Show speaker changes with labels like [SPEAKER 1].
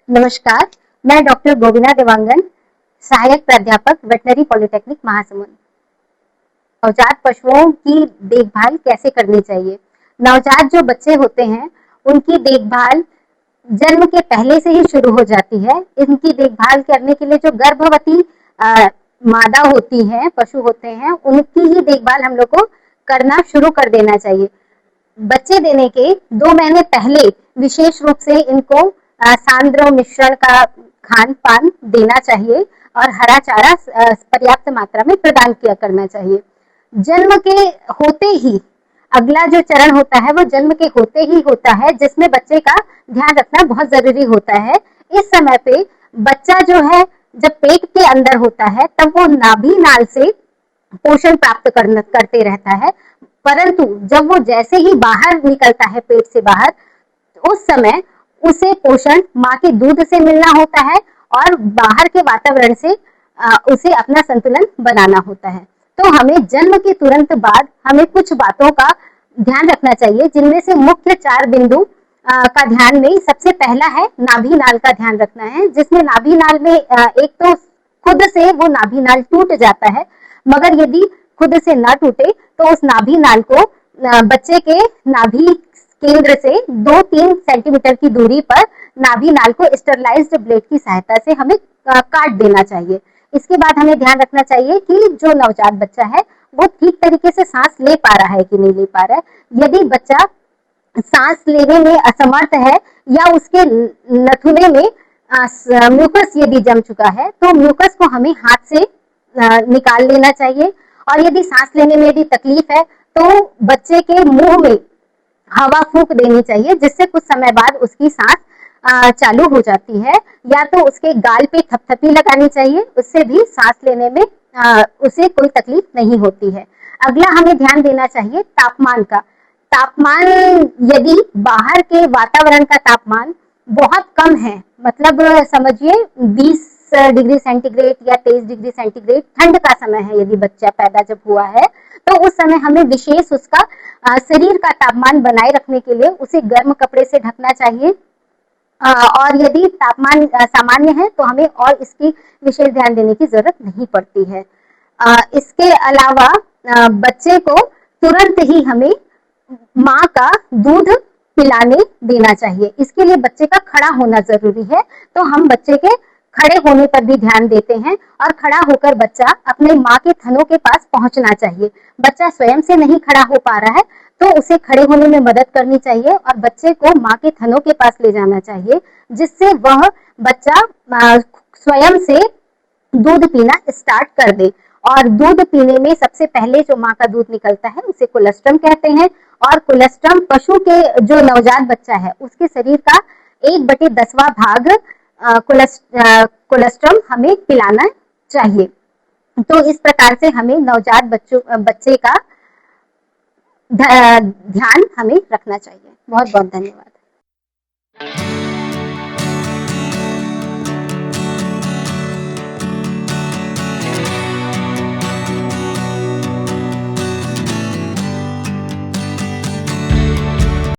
[SPEAKER 1] नमस्कार, मैं डॉक्टर गोविंदा देवांगन, सहायक प्राध्यापक वेटनरी पॉलिटेक्निक महासमुंद। नवजात पशुओं की देखभाल कैसे करनी चाहिए? नवजात जो बच्चे होते हैं उनकी देखभाल जन्म के पहले से ही शुरू हो जाती है। इनकी देखभाल करने के लिए जो गर्भवती मादा होती हैं, पशु होते हैं, उनकी ही देखभाल हम लोग को करना शुरू कर देना चाहिए। बच्चे देने के 2 महीने पहले विशेष रूप से इनको सांद्र मिश्रण का खान पान देना चाहिए और हरा चारा पर्याप्त मात्रा में प्रदान किया करना चाहिए। जन्म के होते ही अगला जो चरण होता है वो जन्म के होते ही होता है, जिसमें बच्चे का ध्यान रखना बहुत जरूरी होता है। इस समय पे बच्चा जो है जब पेट के अंदर होता है तब वो नाभि नाल से पोषण प्राप्त करते रहता है, परंतु जब वो जैसे ही बाहर निकलता है पेट से बाहर, उस समय उसे पोषण माँ के दूध से मिलना होता है और बाहर के वातावरण से उसे अपना संतुलन बनाना होता है। तो हमें जन्म के तुरंत बाद हमें कुछ बातों का ध्यान रखना चाहिए, जिनमें से मुख्य 4 बिंदु का ध्यान में सबसे पहला है नाभि नाल का ध्यान रखना है, जिसमें नाभि नाल में एक तो खुद से वो नाभि नाल टूट जाता है, मगर यदि खुद से न टूटे तो उस नाभि नाल को बच्चे के नाभि केंद्र से 2-3 सेंटीमीटर की दूरी पर नाभि नाल को स्टरलाइज्ड ब्लेड की सहायता से हमें काट देना चाहिए। इसके बाद हमें ध्यान रखना चाहिए कि जो नवजात बच्चा है वो ठीक तरीके से सांस ले पा रहा है कि नहीं ले पा रहा है। यदि बच्चा सांस लेने में असमर्थ है या उसके नथुने में म्यूकस यदि जम चुका है तो म्यूकस को हमें हाथ से निकाल लेना चाहिए। और यदि सांस लेने में यदि तकलीफ है तो बच्चे के मुंह में हवा फूंक देनी चाहिए, जिससे कुछ समय बाद उसकी सांस चालू हो जाती है। या तो उसके गाल पे थपथपी लगानी चाहिए, उससे भी सांस लेने में उसे कोई तकलीफ नहीं होती है। अगला हमें ध्यान देना चाहिए तापमान का। तापमान यदि बाहर के वातावरण का तापमान बहुत कम है, मतलब समझिए 20 डिग्री सेंटीग्रेड या 23 डिग्री सेंटीग्रेड ठंड का समय है, यदि बच्चा पैदा जब हुआ है तो उस समय हमें विशेष उसका शरीर का तापमान बनाए रखने के लिए उसे गर्म कपड़े से ढकना चाहिए। और यदि तापमान सामान्य है तो हमें और इसकी विशेष ध्यान देने की जरूरत नहीं पड़ती है। इसके अलावा बच्चे को तुरंत ही हमें माँ का दूध पिलाने देना चाहिए। इसके लिए बच्चे का खड़ा होना जरूरी है, तो हम बच्चे के खड़े होने पर भी ध्यान देते हैं और खड़ा होकर बच्चा अपने माँ के थनों के पास पहुंचना चाहिए। बच्चा स्वयं से नहीं खड़ा हो पा रहा है तो उसे खड़े होने में मदद करनी चाहिए और बच्चे को माँ के थनों के पास ले जाना चाहिए, जिससे वह बच्चा स्वयं से दूध पीना स्टार्ट कर दे। और दूध पीने में सबसे पहले जो माँ का दूध निकलता है उसे कोलेस्ट्रम कहते हैं। और कोलेस्ट्रम पशु के जो नवजात बच्चा है उसके शरीर का 1/10वां भाग कोलेस्ट्रम हमें पिलाना चाहिए। तो इस प्रकार से हमें नवजात बच्चे का ध्यान हमें रखना चाहिए। बहुत बहुत धन्यवाद।